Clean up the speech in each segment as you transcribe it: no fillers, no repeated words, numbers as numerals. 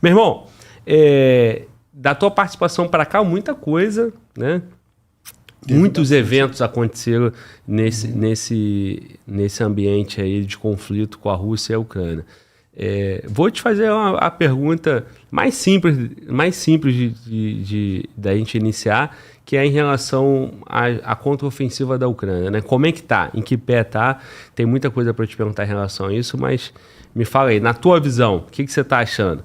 Meu irmão, da tua participação para cá, muita coisa, né? Muitos eventos aconteceram nesse ambiente aí de conflito com a Rússia e a Ucrânia. Vou te fazer a pergunta mais simples da gente iniciar, que é em relação à contraofensiva da Ucrânia, né? Como é que tá? Em que pé tá? Tem muita coisa para te perguntar em relação a isso, mas me fala aí, na tua visão, o que você está achando?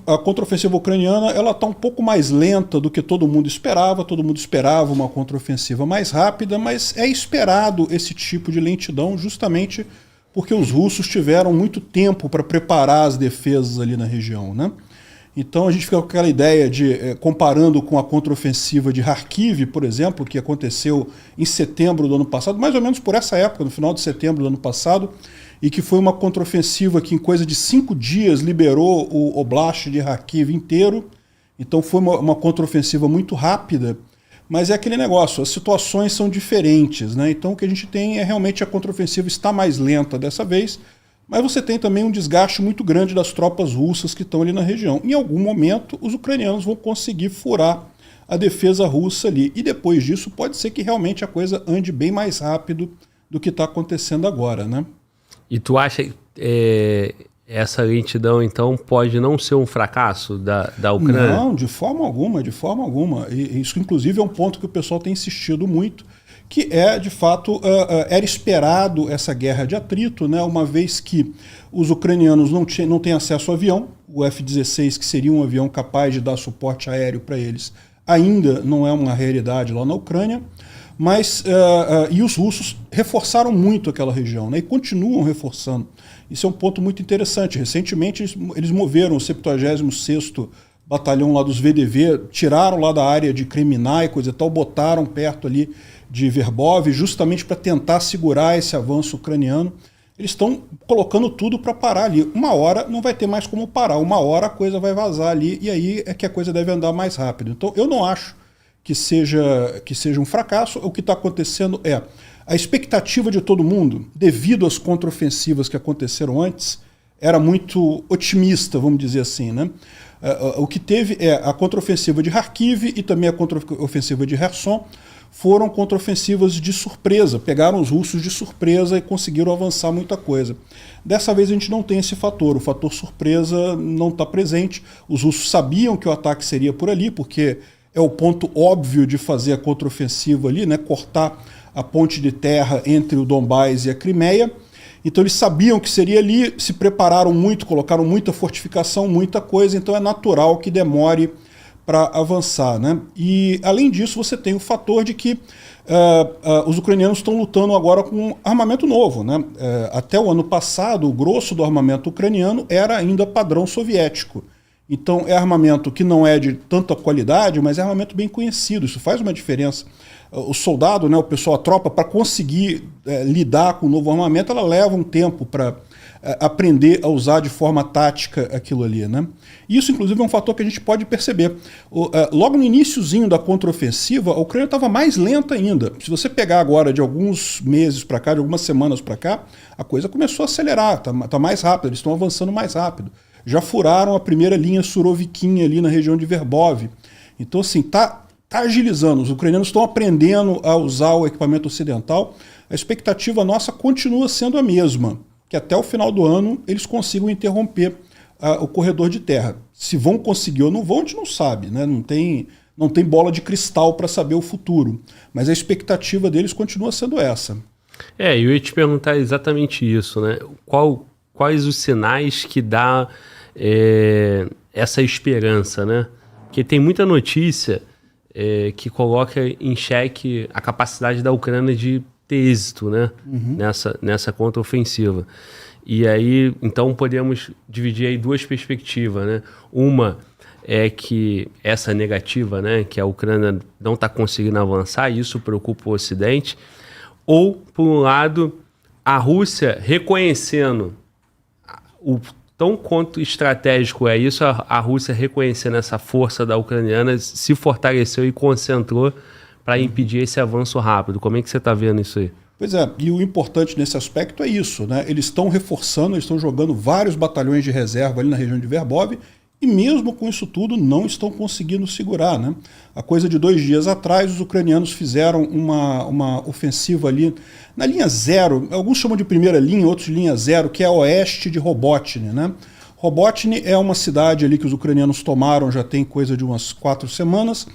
A contraofensiva ucraniana ela está um pouco mais lenta do que todo mundo esperava. Todo mundo esperava uma contraofensiva mais rápida, mas é esperado esse tipo de lentidão justamente porque os russos tiveram muito tempo para preparar as defesas ali na região, né? Então a gente fica com aquela ideia de, comparando com a contraofensiva de Kharkiv, por exemplo, que aconteceu em setembro do ano passado, mais ou menos por essa época, no final de setembro do ano passado, e que foi uma contraofensiva que em coisa de 5 dias liberou o Oblast de Kharkiv inteiro. Então foi uma contraofensiva muito rápida, mas é aquele negócio, as situações são diferentes, né? Então o que a gente tem é realmente a contraofensiva está mais lenta dessa vez, mas você tem também um desgaste muito grande das tropas russas que estão ali na região. Em algum momento os ucranianos vão conseguir furar a defesa russa ali, e depois disso pode ser que realmente a coisa ande bem mais rápido do que está acontecendo agora, né? E tu acha que essa lentidão, então, pode não ser um fracasso da Ucrânia? Não, de forma alguma, de forma alguma. E isso, inclusive, é um ponto que o pessoal tem insistido muito, que de fato, era esperado essa guerra de atrito, né? Uma vez que os ucranianos não têm acesso ao avião, o F-16, que seria um avião capaz de dar suporte aéreo para eles, ainda não é uma realidade lá na Ucrânia. Mas, e os russos reforçaram muito aquela região, né, e continuam reforçando. Isso é um ponto muito interessante. Recentemente eles moveram o 76º Batalhão lá dos VDV, tiraram lá da área de Kreminna e coisa e tal, botaram perto ali de Verbov, justamente para tentar segurar esse avanço ucraniano. Eles estão colocando tudo para parar ali. Uma hora não vai ter mais como parar, uma hora a coisa vai vazar ali, e aí é que a coisa deve andar mais rápido. Então eu não acho que seja um fracasso. O que está acontecendo é a expectativa de todo mundo, devido às contraofensivas que aconteceram antes, era muito otimista, vamos dizer assim, né? O que teve a contraofensiva de Kharkiv e também a contraofensiva de Kherson foram contraofensivas de surpresa, pegaram os russos de surpresa e conseguiram avançar muita coisa. Dessa vez a gente não tem esse fator, o fator surpresa não está presente. Os russos sabiam que o ataque seria por ali, porque é o ponto óbvio de fazer a contraofensiva ali, né? Cortar a ponte de terra entre o Donbás e a Crimeia. Então eles sabiam que seria ali, se prepararam muito, colocaram muita fortificação, muita coisa, então é natural que demore para avançar, né? E além disso você tem o fator de que os ucranianos estão lutando agora com armamento novo, né? Até o ano passado o grosso do armamento ucraniano era ainda padrão soviético. Então é armamento que não é de tanta qualidade, mas é armamento bem conhecido, isso faz uma diferença. O soldado, né, o pessoal, a tropa, para conseguir lidar com o novo armamento, ela leva um tempo para aprender a usar de forma tática aquilo ali, né? Isso, inclusive, é um fator que a gente pode perceber. Logo no iniciozinho da contraofensiva, a Ucrânia estava mais lenta ainda. Se você pegar agora de alguns meses para cá, de algumas semanas para cá, a coisa começou a acelerar, tá mais rápido, eles estão avançando mais rápido. Já furaram a primeira linha Surovikin ali na região de Verbov. Então, assim, tá agilizando. Os ucranianos estão aprendendo a usar o equipamento ocidental. A expectativa nossa continua sendo a mesma, que até o final do ano eles consigam interromper o corredor de terra. Se vão conseguir ou não vão, a gente não sabe, né? Não tem bola de cristal para saber o futuro. Mas a expectativa deles continua sendo essa. Eu ia te perguntar exatamente isso, né? Quais os sinais que dá essa esperança, né? Porque tem muita notícia que coloca em xeque a capacidade da Ucrânia de ter êxito, né? Nessa contraofensiva. E aí, então, podemos dividir aí duas perspectivas, né? Uma é que essa negativa, né? Que a Ucrânia não está conseguindo avançar, e isso preocupa o Ocidente. Ou, por um lado, a Rússia reconhecendo o tão quanto estratégico é isso, a Rússia reconhecendo essa força da ucraniana, se fortaleceu e concentrou para impedir esse avanço rápido. Como é que você está vendo isso aí? Pois é, e o importante nesse aspecto é isso, né? Eles estão reforçando, eles estão jogando vários batalhões de reserva ali na região de Verbov, e mesmo com isso tudo não estão conseguindo segurar, né? A coisa de 2 dias atrás, os ucranianos fizeram uma ofensiva ali na linha 0, alguns chamam de primeira linha, outros de linha 0, que é a oeste de Robotny, né? Robotny é uma cidade ali que os ucranianos tomaram já tem coisa de umas 4 semanas,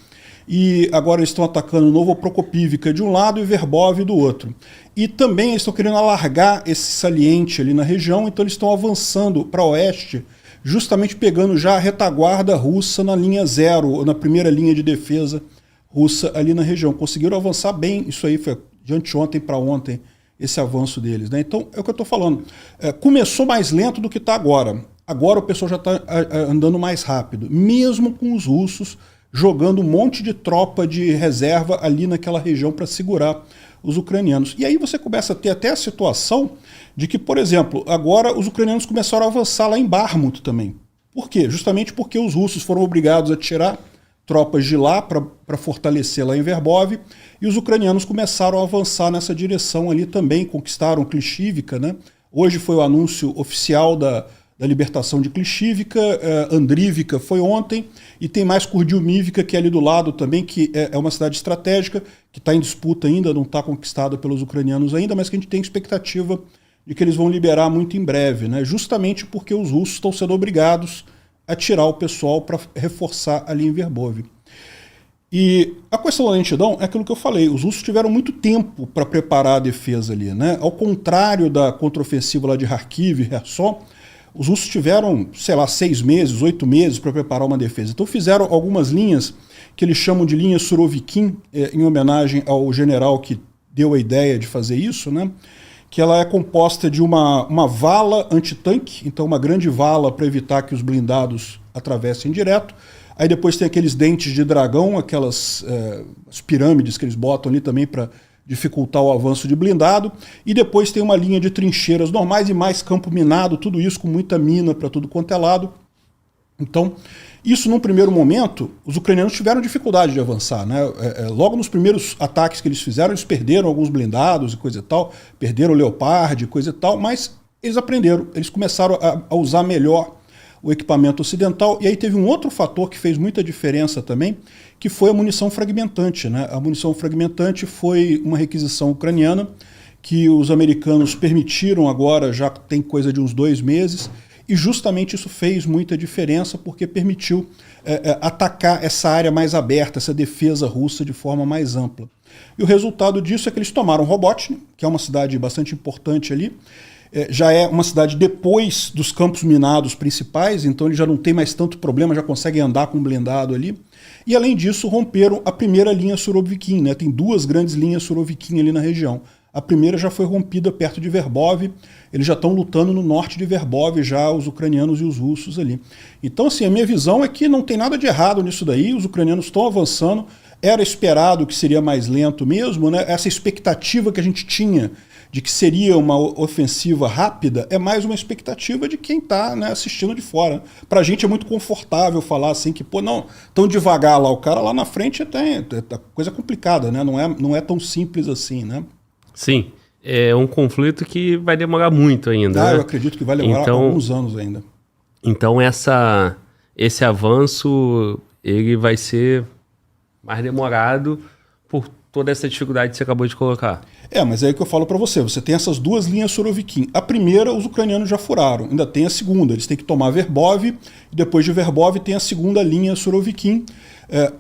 e agora eles estão atacando Novoprokopivka de um lado e Verbov do outro. E também eles estão querendo alargar esse saliente ali na região, então eles estão avançando para oeste, justamente pegando já a retaguarda russa na linha 0, na primeira linha de defesa russa ali na região. Conseguiram avançar bem, isso aí foi de anteontem para ontem, esse avanço deles, né? Então, é o que eu estou falando. Começou mais lento do que está agora. Agora o pessoal já está andando mais rápido, mesmo com os russos jogando um monte de tropa de reserva ali naquela região para segurar os ucranianos. E aí você começa a ter até a situação de que, por exemplo, agora os ucranianos começaram a avançar lá em Bakhmut também. Por quê? Justamente porque os russos foram obrigados a tirar tropas de lá para fortalecer lá em Verbov, e os ucranianos começaram a avançar nessa direção ali também, conquistaram Klishivka, né? Hoje foi o anúncio oficial da libertação de Klishivka, Andrivka foi ontem, e tem mais Kurdyumivka, que é ali do lado também, que é uma cidade estratégica, que está em disputa ainda, não está conquistada pelos ucranianos ainda, mas que a gente tem expectativa de que eles vão liberar muito em breve, né? Justamente porque os russos estão sendo obrigados a tirar o pessoal para reforçar ali em Verbov. E a questão da lentidão é aquilo que eu falei, os russos tiveram muito tempo para preparar a defesa ali, né? Ao contrário da contraofensiva lá de Kharkiv e Kherson, os russos tiveram, sei lá, 6 meses, 8 meses para preparar uma defesa. Então fizeram algumas linhas que eles chamam de linha Surovikin, em homenagem ao general que deu a ideia de fazer isso, né? Que ela é composta de uma vala antitanque, então uma grande vala para evitar que os blindados atravessem direto. Aí depois tem aqueles dentes de dragão, aquelas as pirâmides que eles botam ali também para dificultar o avanço de blindado, e depois tem uma linha de trincheiras normais e mais campo minado, tudo isso com muita mina para tudo quanto é lado. Então, isso num primeiro momento, os ucranianos tiveram dificuldade de avançar, né? Logo nos primeiros ataques que eles fizeram, eles perderam alguns blindados e coisa e tal, perderam o Leopard e coisa e tal, mas eles aprenderam, eles começaram a usar melhor o equipamento ocidental, e aí teve um outro fator que fez muita diferença também, que foi a munição fragmentante, né? A munição fragmentante foi uma requisição ucraniana que os americanos permitiram agora, já tem coisa de uns 2 meses, e justamente isso fez muita diferença porque permitiu atacar essa área mais aberta, essa defesa russa de forma mais ampla. E o resultado disso é que eles tomaram Robotny, que é uma cidade bastante importante ali, já é uma cidade depois dos campos minados principais, então ele já não tem mais tanto problema, já consegue andar com blindado ali. E além disso, romperam a primeira linha Surovikin, né? Tem 2 grandes linhas Surovikin ali na região. A primeira já foi rompida perto de Verbov, eles já estão lutando no norte de Verbov, já os ucranianos e os russos ali. Então, assim, a minha visão é que não tem nada de errado nisso daí, os ucranianos estão avançando, era esperado que seria mais lento mesmo, né? Essa expectativa que a gente tinha de que seria uma ofensiva rápida, é mais uma expectativa de quem está, né, assistindo de fora. Para a gente é muito confortável falar assim que, pô, não, tão devagar lá, o cara lá na frente é coisa complicada, né? Não é tão simples assim, né? Sim, é um conflito que vai demorar muito ainda. Eu acredito que vai demorar alguns anos ainda. Então esse avanço ele vai ser mais demorado por toda essa dificuldade que você acabou de colocar. Mas é aí que eu falo para você, você tem essas 2 linhas Surovikin. A primeira os ucranianos já furaram, ainda tem a segunda, eles têm que tomar Verbov, e depois de Verbov tem a segunda linha Surovikin.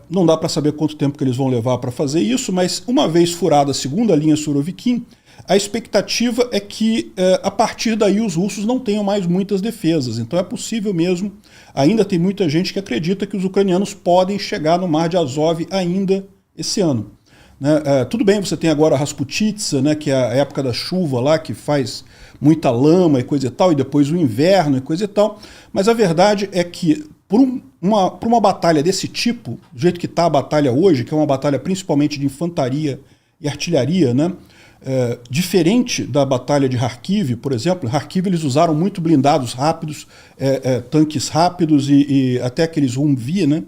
Não dá para saber quanto tempo que eles vão levar para fazer isso, mas uma vez furada a segunda linha Surovikin, a expectativa é que a partir daí os russos não tenham mais muitas defesas. Então é possível mesmo, ainda tem muita gente que acredita que os ucranianos podem chegar no Mar de Azov ainda esse ano. Né? Tudo bem, você tem agora a Rasputitsa, né, que é a época da chuva lá, que faz muita lama e coisa e tal, e depois o inverno e coisa e tal, mas a verdade é que por uma batalha desse tipo, do jeito que está a batalha hoje, que é uma batalha principalmente de infantaria e artilharia, né, diferente da batalha de Kharkiv, por exemplo, em Kharkiv eles usaram muito blindados rápidos, tanques rápidos e até aqueles Humvee, né,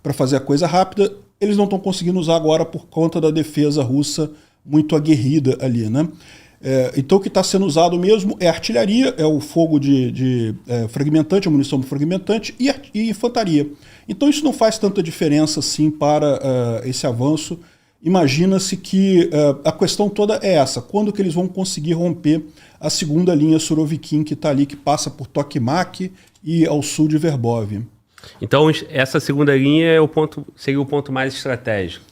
para fazer a coisa rápida. Eles não estão conseguindo usar agora por conta da defesa russa muito aguerrida ali, né? Então o que está sendo usado mesmo é artilharia, é o fogo de fragmentante, a munição fragmentante e infantaria. Então isso não faz tanta diferença assim para esse avanço. Imagina-se que a questão toda é essa, quando que eles vão conseguir romper a segunda linha Surovikin que está ali, que passa por Tokmak e ao sul de Verbov. Então essa segunda linha seria o ponto mais estratégico.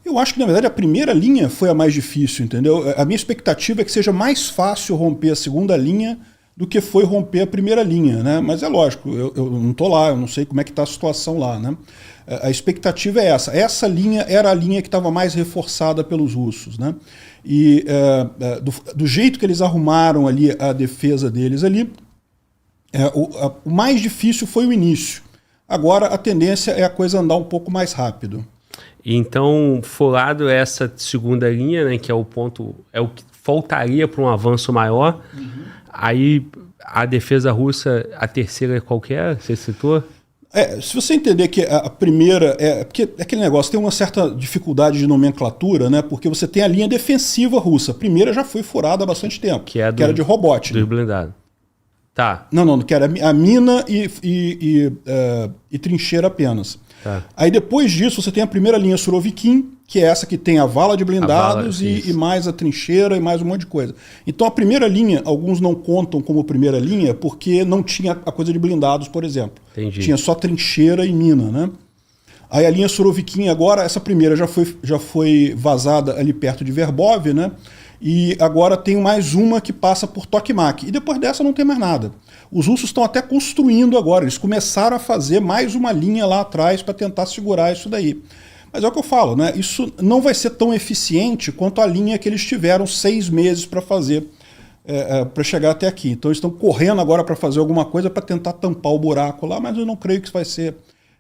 Eu acho que, na verdade, a primeira linha foi a mais difícil, entendeu? A minha expectativa é que seja mais fácil romper a segunda linha do que foi romper a primeira linha, né? Mas é lógico, eu não estou lá, eu não sei como é que está a situação lá, né? A expectativa é essa. Essa linha era a linha que estava mais reforçada pelos russos, né? E do jeito que eles arrumaram ali a defesa deles ali, o mais difícil foi o início. Agora a tendência é a coisa andar um pouco mais rápido. Então, forado essa segunda linha, né, que é o ponto, é o que faltaria para um avanço maior, aí a defesa russa, a terceira qualquer, você citou? Se você entender que a primeira porque aquele negócio tem uma certa dificuldade de nomenclatura, né? Porque você tem a linha defensiva russa. A primeira já foi furada há bastante tempo, que era de Robotnik. Do blindado. Tá. Não, que era a mina e trincheira apenas. Tá. Aí depois disso você tem a primeira linha Surovikin, que é essa que tem a vala de blindados e mais a trincheira e mais um monte de coisa. Então a primeira linha, alguns não contam como primeira linha porque não tinha a coisa de blindados, por exemplo. Entendi. Tinha só trincheira e mina, né? Aí a linha Surovikin agora, essa primeira já foi vazada ali perto de Verbov, né? E agora tem mais uma que passa por Tokmak. E depois dessa não tem mais nada. Os russos estão até construindo agora. Eles começaram a fazer mais uma linha lá atrás para tentar segurar isso daí. Mas é o que eu falo, né? Isso não vai ser tão eficiente quanto a linha que eles tiveram 6 meses para fazer, para chegar até aqui. Então eles estão correndo agora para fazer alguma coisa para tentar tampar o buraco lá, mas eu não creio que isso vai ser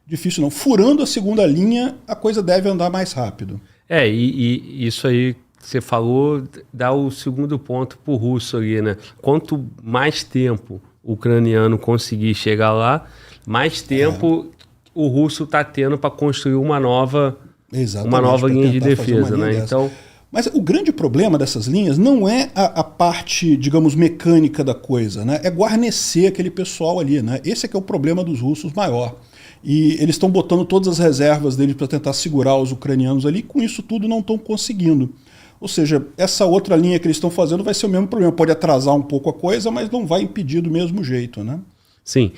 difícil não. Furando a segunda linha, a coisa deve andar mais rápido. E isso aí que você falou dá o segundo ponto para o russo ali, né? Quanto mais tempo o ucraniano conseguir chegar lá, mais tempo o russo está tendo para construir uma nova linha de defesa, né? Então, mas o grande problema dessas linhas não é a parte, digamos, mecânica da coisa, né? É guarnecer aquele pessoal ali, né? Esse é que é o problema dos russos maior. E eles estão botando todas as reservas deles para tentar segurar os ucranianos ali, e com isso tudo não estão conseguindo. Ou seja, essa outra linha que eles estão fazendo vai ser o mesmo problema. Pode atrasar um pouco a coisa, mas não vai impedir do mesmo jeito, né? Sim.